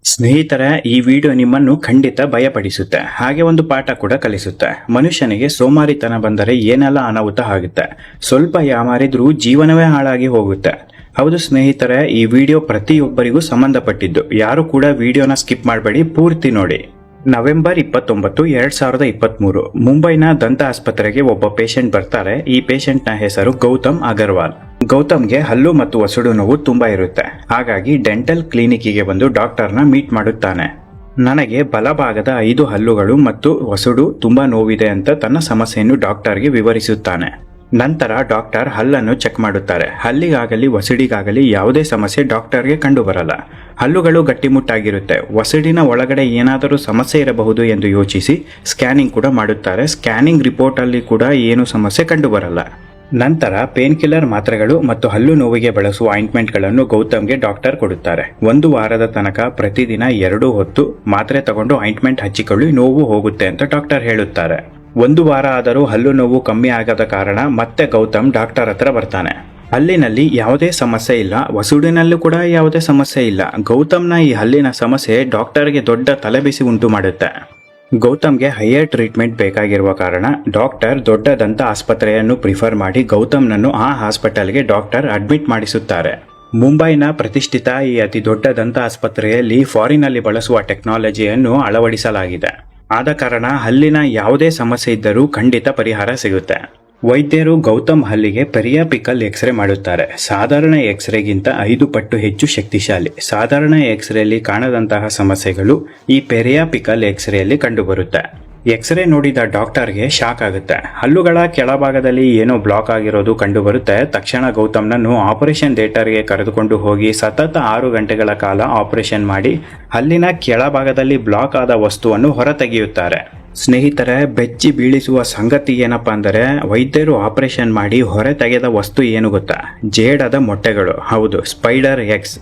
ಸ್ನೇಹಿತರೆ, ಈ ವಿಡಿಯೋ ನಿಮ್ಮನ್ನು ಖಂಡಿತ ಭಯಪಡಿಸುತ್ತೆ, ಹಾಗೆ ಒಂದು ಪಾಠ ಕೂಡ ಕಲಿಸುತ್ತೆ. ಮನುಷ್ಯನಿಗೆ ಸೋಮಾರಿತನ ಬಂದರೆ ಏನೆಲ್ಲ ಅನಾಹುತ ಆಗುತ್ತೆ. ಸ್ವಲ್ಪ ಯಾಮಾರಿದ್ರೂ ಜೀವನವೇ ಹಾಳಾಗಿ ಹೋಗುತ್ತೆ. ಹೌದು ಸ್ನೇಹಿತರೆ, ಈ ವಿಡಿಯೋ ಪ್ರತಿಯೊಬ್ಬರಿಗೂ ಸಂಬಂಧಪಟ್ಟಿದ್ದು. ಯಾರು ಕೂಡ ವಿಡಿಯೋನ ಸ್ಕಿಪ್ ಮಾಡಬೇಡಿ, ಪೂರ್ತಿ ನೋಡಿ. ನವೆಂಬರ್ 29, 2023 ಮುಂಬೈನ ದಂತ ಆಸ್ಪತ್ರೆಗೆ ಒಬ್ಬ ಪೇಷಂಟ್ ಬರ್ತಾರೆ. ಈ ಪೇಷಂಟ್ನ ಹೆಸರು ಗೌತಮ್ ಅಗರ್ವಾಲ್. ಗೌತಮ್ಗೆ ಹಲ್ಲು ಮತ್ತು ವಸುಡು ನೋವು ತುಂಬಾ ಇರುತ್ತೆ. ಹಾಗಾಗಿ ಡೆಂಟಲ್ ಕ್ಲಿನಿಕ್ಗೆ ಬಂದು ಡಾಕ್ಟರ್ನ ಮೀಟ್ ಮಾಡುತ್ತಾನೆ. ನನಗೆ ಬಲಭಾಗದ 5 ಹಲ್ಲುಗಳು ಮತ್ತು ವಸುಡು ತುಂಬಾ ನೋವಿದೆ ಅಂತ ತನ್ನ ಸಮಸ್ಯೆಯನ್ನು ಡಾಕ್ಟರ್ಗೆ ವಿವರಿಸುತ್ತಾನೆ. ನಂತರ ಡಾಕ್ಟರ್ ಹಲ್ಲನ್ನು ಚೆಕ್ ಮಾಡುತ್ತಾರೆ. ಹಲ್ಲಿಗಾಗಲಿ ವಸಡಿಗಾಗಲಿ ಯಾವುದೇ ಸಮಸ್ಯೆ ಡಾಕ್ಟರ್ಗೆ ಕಂಡು ಬರಲ್ಲ. ಹಲ್ಲುಗಳು ಗಟ್ಟಿಮುಟ್ಟಾಗಿರುತ್ತೆ. ವಸಡಿನ ಒಳಗಡೆ ಏನಾದರೂ ಸಮಸ್ಯೆ ಇರಬಹುದು ಎಂದು ಯೋಚಿಸಿ ಸ್ಕ್ಯಾನಿಂಗ್ ಕೂಡ ಮಾಡುತ್ತಾರೆ. ಸ್ಕ್ಯಾನಿಂಗ್ ರಿಪೋರ್ಟ್ ಅಲ್ಲಿ ಕೂಡ ಏನು ಸಮಸ್ಯೆ ಕಂಡು ಬರಲ್ಲ. ನಂತರ ಪೇನ್ ಕಿಲ್ಲರ್ ಮಾತ್ರೆಗಳು ಮತ್ತು ಹಲ್ಲು ನೋವಿಗೆ ಬಳಸುವ ಆಯಿಂಟ್ಮೆಂಟ್ಗಳನ್ನು ಗೌತಮ್ಗೆ ಡಾಕ್ಟರ್ ಕೊಡುತ್ತಾರೆ. 1 ವಾರದ ತನಕ ಪ್ರತಿದಿನ 2 ಹೊತ್ತು ಮಾತ್ರೆ ತಗೊಂಡು ಆಯಿಂಟ್ಮೆಂಟ್ ಹಚ್ಚಿಕೊಳ್ಳಿ, ನೋವು ಹೋಗುತ್ತೆ ಅಂತ ಡಾಕ್ಟರ್ ಹೇಳುತ್ತಾರೆ. 1 ವಾರ ಆದರೂ ಹಲ್ಲು ನೋವು ಕಮ್ಮಿ ಆಗದ ಕಾರಣ ಮತ್ತೆ ಗೌತಮ್ ಡಾಕ್ಟರ್ ಹತ್ರ ಬರ್ತಾನೆ. ಹಲ್ಲಿನಲ್ಲಿ ಯಾವುದೇ ಸಮಸ್ಯೆ ಇಲ್ಲ, ವಸುಡಿನಲ್ಲೂ ಕೂಡ ಯಾವುದೇ ಸಮಸ್ಯೆ ಇಲ್ಲ. ಗೌತಮ್ನ ಈ ಹಲ್ಲಿನ ಸಮಸ್ಯೆ ಡಾಕ್ಟರ್ಗೆ ದೊಡ್ಡ ತಲೆಬಿಸಿ ಉಂಟು ಮಾಡುತ್ತೆ. ಗೌತಮ್ಗೆ ಹೈಯರ್ ಟ್ರೀಟ್ಮೆಂಟ್ ಬೇಕಾಗಿರುವ ಕಾರಣ ಡಾಕ್ಟರ್ ದೊಡ್ಡ ದಂತ ಆಸ್ಪತ್ರೆಯನ್ನು ಪ್ರಿಫರ್ ಮಾಡಿ ಗೌತಮ್ನನ್ನು ಆ ಹಾಸ್ಪಿಟಲ್ಗೆ ಡಾಕ್ಟರ್ ಅಡ್ಮಿಟ್ ಮಾಡಿಸುತ್ತಾರೆ. ಮುಂಬೈನ ಪ್ರತಿಷ್ಠಿತ ಈ ಅತಿ ದೊಡ್ಡ ದಂತ ಆಸ್ಪತ್ರೆಯಲ್ಲಿ ಫಾರಿನಲ್ಲಿ ಬಳಸುವ ಟೆಕ್ನಾಲಜಿಯನ್ನು ಅಳವಡಿಸಲಾಗಿದೆ. ಆದ ಕಾರಣ ಹಲ್ಲಿನ ಯಾವುದೇ ಸಮಸ್ಯೆ ಇದ್ದರೂ ಖಂಡಿತ ಪರಿಹಾರ ಸಿಗುತ್ತೆ. ವೈದ್ಯರು ಗೌತಮ್ ಹಲ್ಲಿಗೆ ಪೆರಿಯಾಪಿಕಲ್ ಎಕ್ಸ್ರೇ ಮಾಡುತ್ತಾರೆ. ಸಾಧಾರಣ ಎಕ್ಸ್ರೇಗಿಂತ 5 ಪಟ್ಟು ಹೆಚ್ಚು ಶಕ್ತಿಶಾಲಿ. ಸಾಧಾರಣ ಎಕ್ಸ್ರೇಲಿ ಕಾಣದಂತಹ ಸಮಸ್ಯೆಗಳು ಈ ಪೆರಿಯಾಪಿಕಲ್ ಎಕ್ಸ್ರೇಯಲ್ಲಿ ಕಂಡುಬರುತ್ತೆ. ಎಕ್ಸ್ರೇ ನೋಡಿದ ಡಾಕ್ಟರ್ಗೆ ಶಾಕ್ ಆಗುತ್ತೆ. ಹಲ್ಲುಗಳ ಕೆಳಭಾಗದಲ್ಲಿ ಏನೋ ಬ್ಲಾಕ್ ಆಗಿರೋದು ಕಂಡುಬರುತ್ತೆ. ತಕ್ಷಣ ಗೌತಮ್ನನ್ನು ಆಪರೇಷನ್ ಥಿಯೇಟರ್ಗೆ ಕರೆದುಕೊಂಡು ಹೋಗಿ ಸತತ 6 ಗಂಟೆಗಳ ಕಾಲ ಆಪರೇಷನ್ ಮಾಡಿ ಹಲ್ಲಿನ ಕೆಳಭಾಗದಲ್ಲಿ ಬ್ಲಾಕ್ ಆದ ವಸ್ತುವನ್ನು ಹೊರತೆಗೆಯುತ್ತಾರೆ. ಸ್ನೇಹಿತರೆ, ಬೆಚ್ಚಿ ಬೀಳಿಸುವ ಸಂಗತಿ ಏನಪ್ಪಾ ಅಂದರೆ, ವೈದ್ಯರು ಆಪರೇಷನ್ ಮಾಡಿ ಹೊರ ತೆಗೆದ ವಸ್ತು ಏನು ಗೊತ್ತಾ? ಜೇಡದ ಮೊಟ್ಟೆಗಳು. ಹೌದು, ಸ್ಪೈಡರ್ ಎಗ್ಸ್.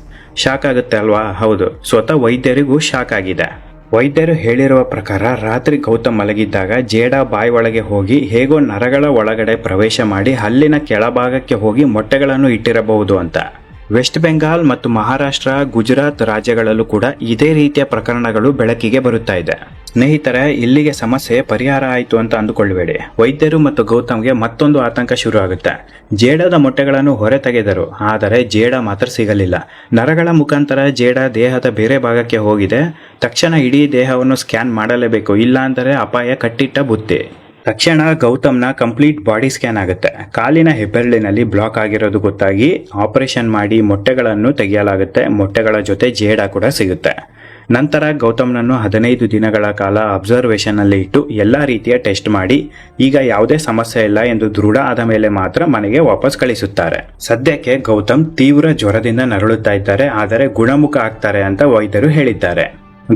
ಶಾಕ್ ಆಗುತ್ತೆ ಅಲ್ವಾ? ಹೌದು, ಸ್ವತಃ ವೈದ್ಯರಿಗೂ ಶಾಕ್ ಆಗಿದೆ. ವೈದ್ಯರು ಹೇಳಿರುವ ಪ್ರಕಾರ ರಾತ್ರಿ ಗೌತಮ್ ಮಲಗಿದ್ದಾಗ ಜೇಡ ಬಾಯಿ ಒಳಗೆ ಹೋಗಿ ಹೇಗೋ ನರಗಳ ಒಳಗಡೆ ಪ್ರವೇಶ ಮಾಡಿ ಹಲ್ಲಿನ ಕೆಳಭಾಗಕ್ಕೆ ಹೋಗಿ ಮೊಟ್ಟೆಗಳನ್ನು ಇಟ್ಟಿರಬಹುದು ಅಂತ. ವೆಸ್ಟ್ ಬೆಂಗಾಲ್ ಮತ್ತು ಮಹಾರಾಷ್ಟ್ರ, ಗುಜರಾತ್ ರಾಜ್ಯಗಳಲ್ಲೂ ಕೂಡ ಇದೇ ರೀತಿಯ ಪ್ರಕರಣಗಳು ಬೆಳಕಿಗೆ ಬರುತ್ತಾ ಇದೆ. ಸ್ನೇಹಿತರೆ, ಇಲ್ಲಿಗೆ ಸಮಸ್ಯೆ ಪರಿಹಾರ ಆಯಿತು ಅಂತ ಅಂದುಕೊಳ್ಳಬೇಡಿ. ವೈದ್ಯರು ಮತ್ತು ಗೌತಮ್ಗೆ ಮತ್ತೊಂದು ಆತಂಕ ಶುರು ಆಗುತ್ತೆ. ಜೇಡದ ಮೊಟ್ಟೆಗಳನ್ನು ಹೊರ ತೆಗೆದರು, ಆದರೆ ಜೇಡ ಮಾತ್ರ ಸಿಗಲಿಲ್ಲ. ನರಗಳ ಮುಖಾಂತರ ಜೇಡ ದೇಹದ ಬೇರೆ ಭಾಗಕ್ಕೆ ಹೋಗಿದೆ. ತಕ್ಷಣ ಇಡೀ ದೇಹವನ್ನು ಸ್ಕ್ಯಾನ್ ಮಾಡಲೇಬೇಕು, ಇಲ್ಲಾಂದರೆ ಅಪಾಯ ಕಟ್ಟಿಟ್ಟ ಬುತ್ತಿ. ತಕ್ಷಣ ಗೌತಮ್ನ ಕಂಪ್ಲೀಟ್ ಬಾಡಿ ಸ್ಕ್ಯಾನ್ ಆಗುತ್ತೆ. ಕಾಲಿನ ಹೆಬ್ಬೆರಳಿನಲ್ಲಿ ಬ್ಲಾಕ್ ಆಗಿರೋದು ಗೊತ್ತಾಗಿ ಆಪರೇಷನ್ ಮಾಡಿ ಮೊಟ್ಟೆಗಳನ್ನು ತೆಗೆಯಲಾಗುತ್ತೆ. ಮೊಟ್ಟೆಗಳ ಜೊತೆ ಜೇಡ ಕೂಡ ಸಿಗುತ್ತೆ. ನಂತರ ಗೌತಮ್ನನ್ನು 15 ದಿನಗಳ ಕಾಲ ಅಬ್ಸರ್ವೇಷನ್ ಅಲ್ಲಿ ಇಟ್ಟು ಎಲ್ಲಾ ರೀತಿಯ ಟೆಸ್ಟ್ ಮಾಡಿ ಈಗ ಯಾವುದೇ ಸಮಸ್ಯೆ ಇಲ್ಲ ಎಂದು ದೃಢ ಆದ ಮೇಲೆ ಮಾತ್ರ ಮನೆಗೆ ವಾಪಸ್ ಕಳಿಸುತ್ತಾರೆ. ಸದ್ಯಕ್ಕೆ ಗೌತಮ್ ತೀವ್ರ ಜ್ವರದಿಂದ ನರಳುತ್ತಾ ಇದ್ದಾರೆ, ಆದರೆ ಗುಣಮುಖ ಆಗ್ತಾರೆ ಅಂತ ವೈದ್ಯರು ಹೇಳಿದ್ದಾರೆ.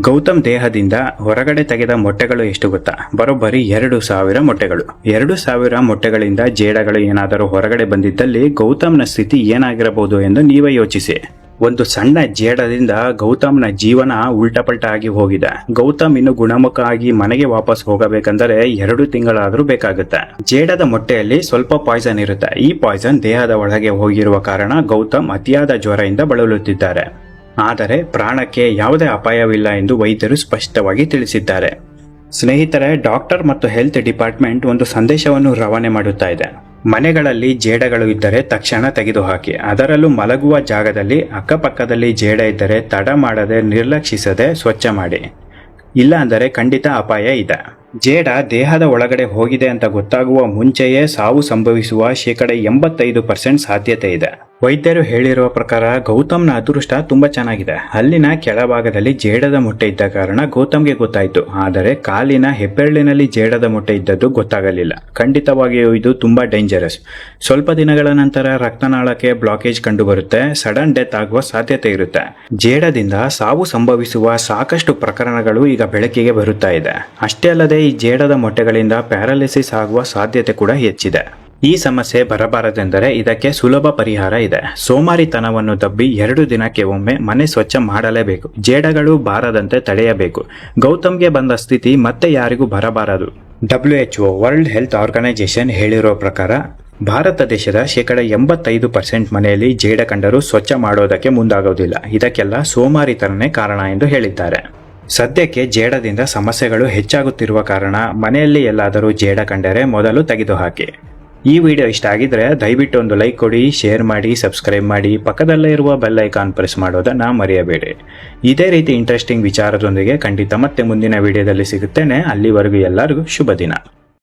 ಗೌತಮ್ ದೇಹದಿಂದ ಹೊರಗಡೆ ತೆಗೆದ ಮೊಟ್ಟೆಗಳು ಎಷ್ಟು ಗೊತ್ತಾ? ಬರೋಬ್ಬರಿ 2000 ಮೊಟ್ಟೆಗಳು. 2000 ಮೊಟ್ಟೆಗಳಿಂದ ಜೇಡಗಳು ಏನಾದರೂ ಹೊರಗಡೆ ಬಂದಿದ್ದಲ್ಲಿ ಗೌತಮ್ನ ಸ್ಥಿತಿ ಏನಾಗಿರಬಹುದು ಎಂದು ನೀವೇ ಯೋಚಿಸಿ. ಒಂದು ಸಣ್ಣ ಜೇಡದಿಂದ ಗೌತಮ್ನ ಜೀವನ ಉಲ್ಟಪಲ್ಟ ಆಗಿ ಹೋಗಿದೆ. ಗೌತಮ್ ಇನ್ನು ಗುಣಮುಖ ಆಗಿ ಮನೆಗೆ ವಾಪಸ್ ಹೋಗಬೇಕಂದರೆ 2 ತಿಂಗಳಾದ್ರೂ ಬೇಕಾಗುತ್ತೆ. ಜೇಡದ ಮೊಟ್ಟೆಯಲ್ಲಿ ಸ್ವಲ್ಪ ಪಾಯ್ಸನ್ ಇರುತ್ತೆ. ಈ ಪಾಯ್ಸನ್ ದೇಹದ ಒಳಗೆ ಹೋಗಿರುವ ಕಾರಣ ಗೌತಮ್ ಅತಿಯಾದ ಜ್ವರದಿಂದ ಬಳಲುತ್ತಿದ್ದಾರೆ. ಆದರೆ ಪ್ರಾಣಕ್ಕೆ ಯಾವುದೇ ಅಪಾಯವಿಲ್ಲ ಎಂದು ವೈದ್ಯರು ಸ್ಪಷ್ಟವಾಗಿ ತಿಳಿಸಿದ್ದಾರೆ. ಸ್ನೇಹಿತರೆ, ಡಾಕ್ಟರ್ ಮತ್ತು ಹೆಲ್ತ್ ಡಿಪಾರ್ಟ್ಮೆಂಟ್ ಒಂದು ಸಂದೇಶವನ್ನು ರವಾನೆ ಮಾಡುತ್ತಾ ಇದೆ. ಮನೆಗಳಲ್ಲಿ ಜೇಡಗಳು ಇದ್ದರೆ ತಕ್ಷಣ ತೆಗೆದುಹಾಕಿ. ಅದರಲ್ಲೂ ಮಲಗುವ ಜಾಗದಲ್ಲಿ ಅಕ್ಕಪಕ್ಕದಲ್ಲಿ ಜೇಡ ಇದ್ದರೆ ತಡ ಮಾಡದೆ ನಿರ್ಲಕ್ಷಿಸದೆ ಸ್ವಚ್ಛ ಮಾಡಿ, ಇಲ್ಲ ಅಂದರೆ ಖಂಡಿತ ಅಪಾಯ ಇದೆ. ಜೇಡ ದೇಹದ ಒಳಗಡೆ ಹೋಗಿದೆ ಅಂತ ಗೊತ್ತಾಗುವ ಮುಂಚೆಯೇ ಸಾವು ಸಂಭವಿಸುವ 85% ಸಾಧ್ಯತೆ ಇದೆ. ವೈದ್ಯರು ಹೇಳಿರುವ ಪ್ರಕಾರ ಗೌತಮ್ನ ಅದೃಷ್ಟ ತುಂಬಾ ಚೆನ್ನಾಗಿದೆ. ಹಲ್ಲಿನ ಕೆಳಭಾಗದಲ್ಲಿ ಜೇಡದ ಮೊಟ್ಟೆ ಇದ್ದ ಕಾರಣ ಗೌತಮ್ಗೆ ಗೊತ್ತಾಯಿತು, ಆದರೆ ಕಾಲಿನ ಹೆಬ್ಬೆರಳಿನಲ್ಲಿ ಜೇಡದ ಮೊಟ್ಟೆ ಇದ್ದದ್ದು ಗೊತ್ತಾಗಲಿಲ್ಲ. ಖಂಡಿತವಾಗಿಯೂ ಇದು ತುಂಬಾ ಡೇಂಜರಸ್. ಸ್ವಲ್ಪ ದಿನಗಳ ನಂತರ ರಕ್ತನಾಳಕ್ಕೆ ಬ್ಲಾಕೇಜ್ ಕಂಡುಬರುತ್ತೆ. ಸಡನ್ ಡೆತ್ ಆಗುವ ಸಾಧ್ಯತೆ ಇರುತ್ತೆ. ಜೇಡದಿಂದ ಸಾವು ಸಂಭವಿಸುವ ಸಾಕಷ್ಟು ಪ್ರಕರಣಗಳು ಈಗ ಬೆಳಕಿಗೆ ಬರುತ್ತಾ ಇದೆ. ಅಷ್ಟೇ ಅಲ್ಲದೆ ಈ ಜೇಡದ ಮೊಟ್ಟೆಗಳಿಂದ ಪ್ಯಾರಾಲಿಸಿಸ್ ಆಗುವ ಸಾಧ್ಯತೆ ಕೂಡ ಹೆಚ್ಚಿದೆ. ಈ ಸಮಸ್ಯೆ ಬರಬಾರದೆಂದರೆ ಇದಕ್ಕೆ ಸುಲಭ ಪರಿಹಾರ ಇದೆ. ಸೋಮಾರಿತನವನ್ನು ದಬ್ಬಿ 2 ದಿನಕ್ಕೆ ಒಮ್ಮೆ ಮನೆ ಸ್ವಚ್ಛ ಮಾಡಲೇಬೇಕು. ಜೇಡಗಳು ಬಾರದಂತೆ ತಡೆಯಬೇಕು. ಗೌತಮ್ಗೆ ಬಂದ ಸ್ಥಿತಿ ಮತ್ತೆ ಯಾರಿಗೂ ಬರಬಾರದು. WHO ವರ್ಲ್ಡ್ ಹೆಲ್ತ್ ಆರ್ಗನೈಸೇಷನ್ ಹೇಳಿರೋ ಪ್ರಕಾರ ಭಾರತ ದೇಶದ 85% ಮನೆಯಲ್ಲಿ ಜೇಡ ಕಂಡರೂ ಸ್ವಚ್ಛ ಮಾಡೋದಕ್ಕೆ ಮುಂದಾಗೋದಿಲ್ಲ. ಇದಕ್ಕೆಲ್ಲ ಸೋಮಾರಿತನನೇ ಕಾರಣ ಎಂದು ಹೇಳಿದ್ದಾರೆ. ಸದ್ಯಕ್ಕೆ ಜೇಡದಿಂದ ಸಮಸ್ಯೆಗಳು ಹೆಚ್ಚಾಗುತ್ತಿರುವ ಕಾರಣ ಮನೆಯಲ್ಲಿ ಎಲ್ಲಾದರೂ ಜೇಡ ಕಂಡರೆ ಮೊದಲು ತೆಗೆದುಹಾಕಿ. ಈ ವಿಡಿಯೋ ಇಷ್ಟ ಆಗಿದ್ರೆ ದಯವಿಟ್ಟು ಒಂದು ಲೈಕ್ ಕೊಡಿ, ಶೇರ್ ಮಾಡಿ, ಸಬ್ಸ್ಕ್ರೈಬ್ ಮಾಡಿ, ಪಕ್ಕದಲ್ಲೇ ಇರುವ ಬೆಲ್ ಐಕಾನ್ ಪ್ರೆಸ್ ಮಾಡೋದನ್ನ ಮರೆಯಬೇಡಿ. ಇದೇ ರೀತಿ ಇಂಟ್ರೆಸ್ಟಿಂಗ್ ವಿಚಾರದೊಂದಿಗೆ ಖಂಡಿತ ಮತ್ತೆ ಮುಂದಿನ ವಿಡಿಯೋದಲ್ಲಿ ಸಿಗುತ್ತೇನೆ. ಅಲ್ಲಿವರೆಗೂ ಎಲ್ಲರಿಗೂ ಶುಭ ದಿನ.